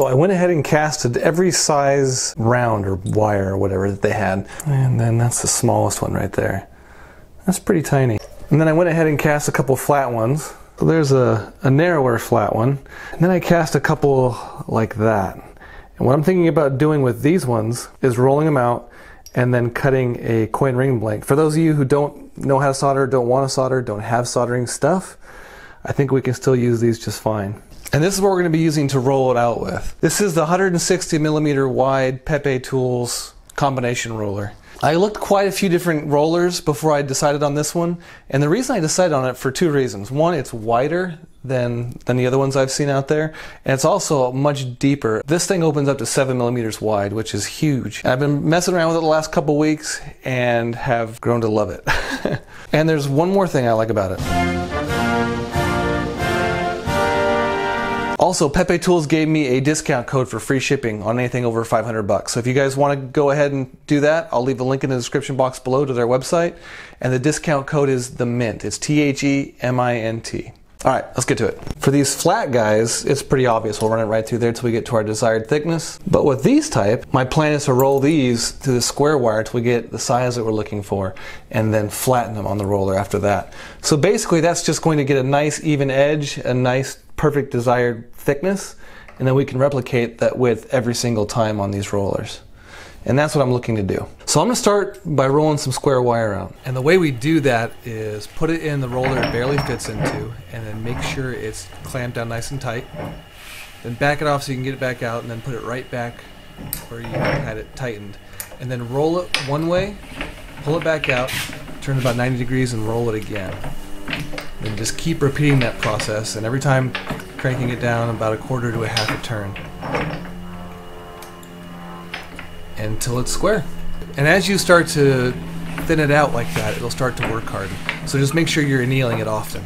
I went ahead and casted every size round or wire or whatever that they had. And then that's the smallest one right there. That's pretty tiny. And then I went ahead and cast a couple flat ones. So there's a narrower flat one. And then I cast a couple like that. And what I'm thinking about doing with these ones is rolling them out and then cutting a coin ring blank. For those of you who don't know how to solder, don't want to solder, don't have soldering stuff, I think we can still use these just fine. And this is what we're going to be using to roll it out with. This is the 160mm wide Pepe Tools combination roller. I looked quite a few different rollers before I decided on this one, and the reason I decided on it for two reasons. One, it's wider than the other ones I've seen out there, and it's also much deeper. This thing opens up to 7mm wide, which is huge. And I've been messing around with it the last couple weeks and have grown to love it. And there's one more thing I like about it. Also, Pepe Tools gave me a discount code for free shipping on anything over $500. So if you guys want to go ahead and do that, I'll leave a link in the description box below to their website. And the discount code is the Mint. It's THEMINT. All right, let's get to it. For these flat guys, it's pretty obvious. We'll run it right through there till we get to our desired thickness. But with these type, my plan is to roll these to the square wire till we get the size that we're looking for, and then flatten them on the roller after that. So basically, that's just going to get a nice even edge, a nice perfect desired thickness, and then we can replicate that width every single time on these rollers. And that's what I'm looking to do. So I'm going to start by rolling some square wire out. And the way we do that is put it in the roller it barely fits into, and then make sure it's clamped down nice and tight. Then back it off so you can get it back out, and then put it right back where you had it tightened. And then roll it one way, pull it back out, turn it about 90 degrees and roll it again. And just keep repeating that process, and every time cranking it down about 1/4 to 1/2 turn until it's square. And as you start to thin it out like that, it'll start to work hard. So just make sure you're annealing it often.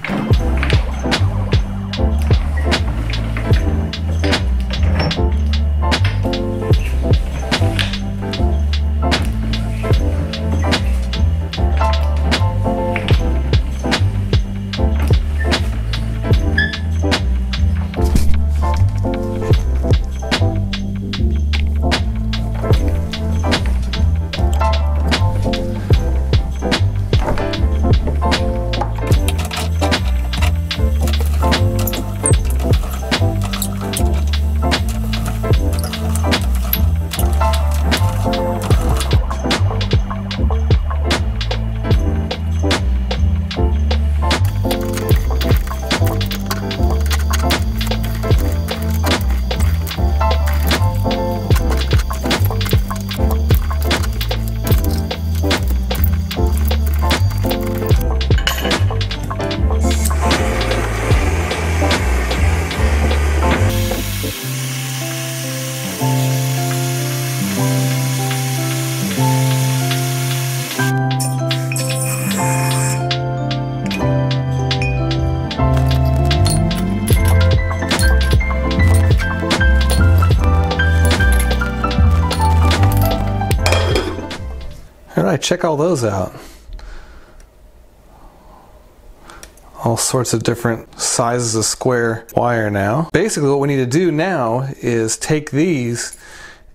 Alright, check all those out. All sorts of different sizes of square wire now. Basically what we need to do now is take these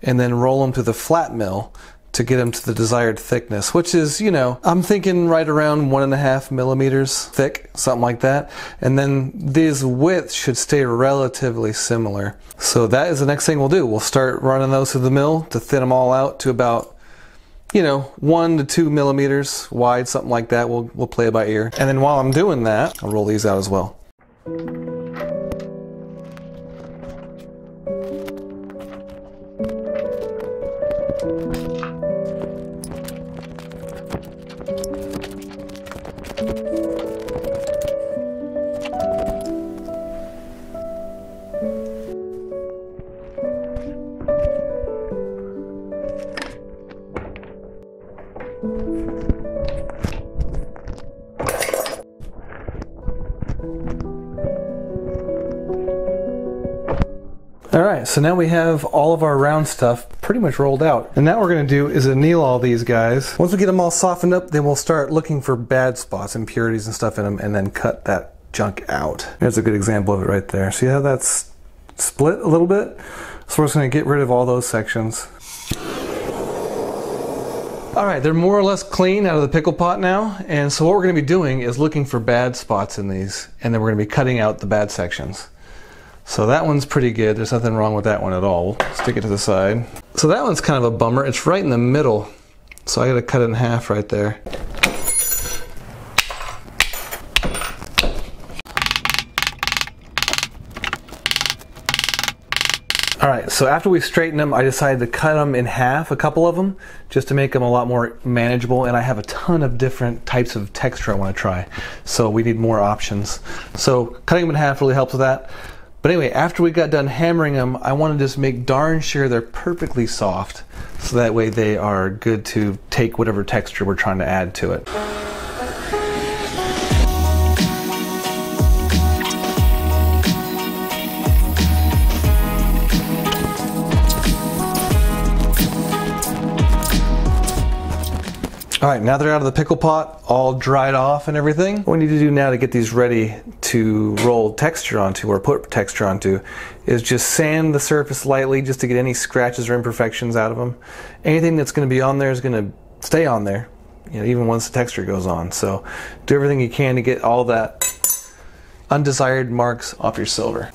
and then roll them to the flat mill to get them to the desired thickness, which is, you know, I'm thinking right around 1.5mm thick, something like that. And then these widths should stay relatively similar. So that is the next thing we'll do. We'll start running those to the mill to thin them all out to about, you know, 1 to 2mm wide, something like that. We'll play it by ear. And then while I'm doing that, I'll roll these out as well. Alright, so now we have all of our round stuff pretty much rolled out. And now what we're going to do is anneal all these guys. Once we get them all softened up, then we'll start looking for bad spots, impurities and stuff in them, and then cut that junk out. There's a good example of it right there. See how that's split a little bit? So we're just going to get rid of all those sections. Alright, they're more or less clean out of the pickle pot now, and so what we're going to be doing is looking for bad spots in these, and then we're going to be cutting out the bad sections. So that one's pretty good, there's nothing wrong with that one at all. We'll stick it to the side. So that one's kind of a bummer, it's right in the middle, so I got to cut it in half right there. Alright, so after we straightened them, I decided to cut them in half, a couple of them, just to make them a lot more manageable, and I have a ton of different types of texture I want to try, so we need more options. So cutting them in half really helps with that. But anyway, after we got done hammering them, I want to just make darn sure they're perfectly soft, so that way they are good to take whatever texture we're trying to add to it. Alright, now they're out of the pickle pot, all dried off and everything. What we need to do now to get these ready to roll texture onto or put texture onto is just sand the surface lightly just to get any scratches or imperfections out of them. Anything that's going to be on there is going to stay on there, you know, even once the texture goes on. So do everything you can to get all that undesired marks off your silver.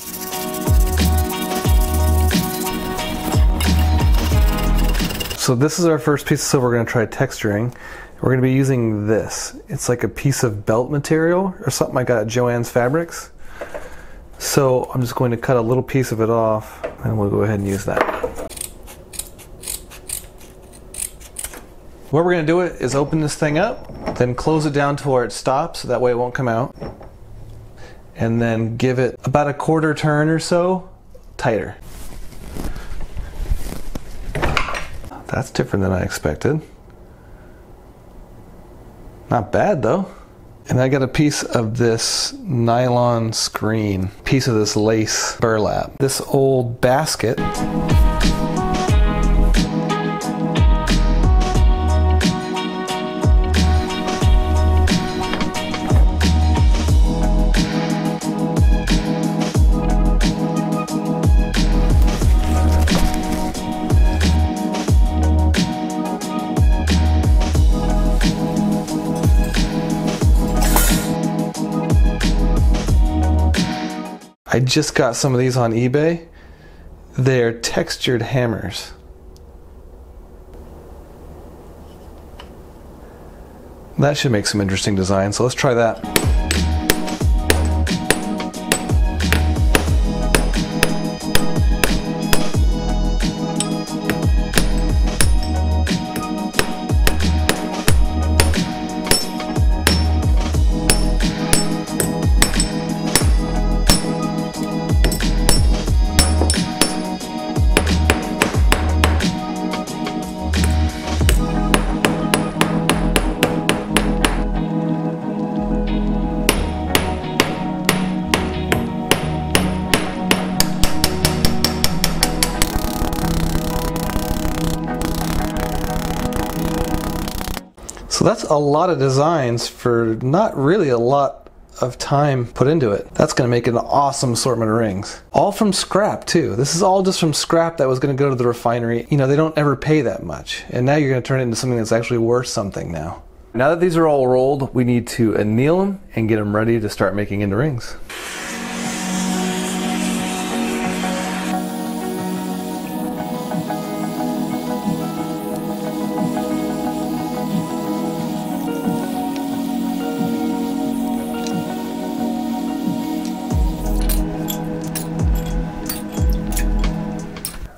So this is our first piece of silver we're going to try texturing. We're going to be using this. It's like a piece of belt material or something I got at Joann's Fabrics. So I'm just going to cut a little piece of it off and we'll go ahead and use that. What we're going to do is open this thing up, then close it down to where it stops so that way it won't come out. And then give it about a quarter turn or so tighter. That's different than I expected. Not bad though. And I got a piece of this nylon screen, piece of this lace burlap, this old basket. I just got some of these on eBay. They're textured hammers. That should make some interesting designs, so let's try that. So that's a lot of designs for not really a lot of time put into it. That's going to make an awesome assortment of rings. All from scrap too. This is all just from scrap that was going to go to the refinery. You know, they don't ever pay that much. And now you're going to turn it into something that's actually worth something now. Now that these are all rolled, we need to anneal them and get them ready to start making into rings.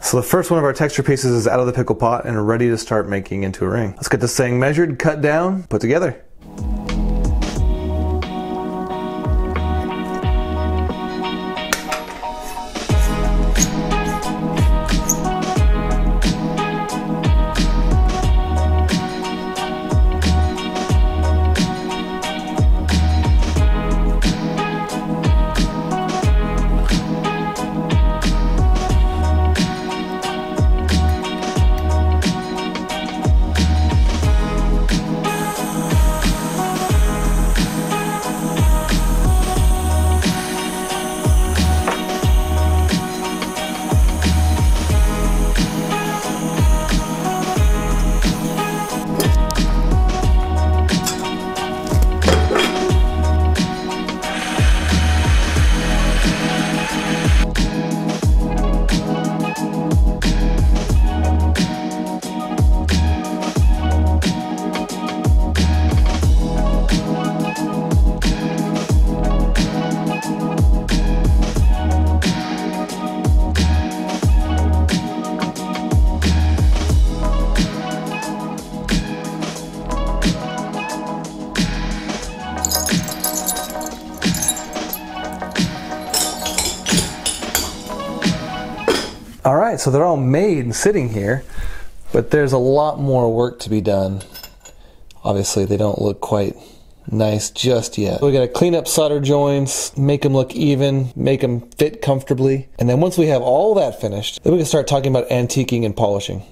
So the first one of our texture pieces is out of the pickle pot and ready to start making into a ring. Let's get this thing measured, cut down, put together. right, so they're all made and sitting here, but there's a lot more work to be done. Obviously, they don't look quite nice just yet. We gotta clean up solder joints, make them look even, make them fit comfortably. And then once we have all that finished, then we can start talking about antiquing and polishing.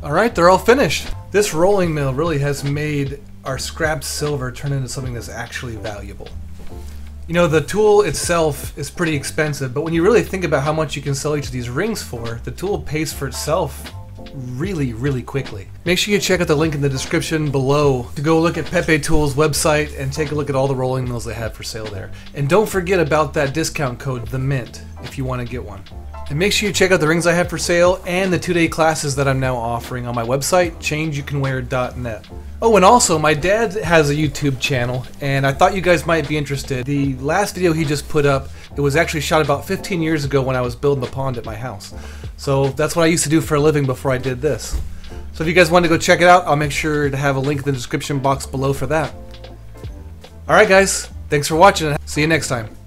Alright, they're all finished. This rolling mill really has made our scrap silver turn into something that's actually valuable. You know, the tool itself is pretty expensive, but when you really think about how much you can sell each of these rings for, the tool pays for itself really quickly. Make sure you check out the link in the description below to go look at Pepe Tools' website and take a look at all the rolling mills they have for sale there. And don't forget about that discount code, the Mint, if you want to get one. And make sure you check out the rings I have for sale and the 2-day classes that I'm now offering on my website, Changeyoucanwear.net. Oh, and also, my dad has a YouTube channel, and I thought you guys might be interested. The last video he just put up, it was actually shot about 15 years ago when I was building the pond at my house. So that's what I used to do for a living before I did this. So if you guys want to go check it out, I'll make sure to have a link in the description box below for that. Alright guys, Thanks for watching. See you next time.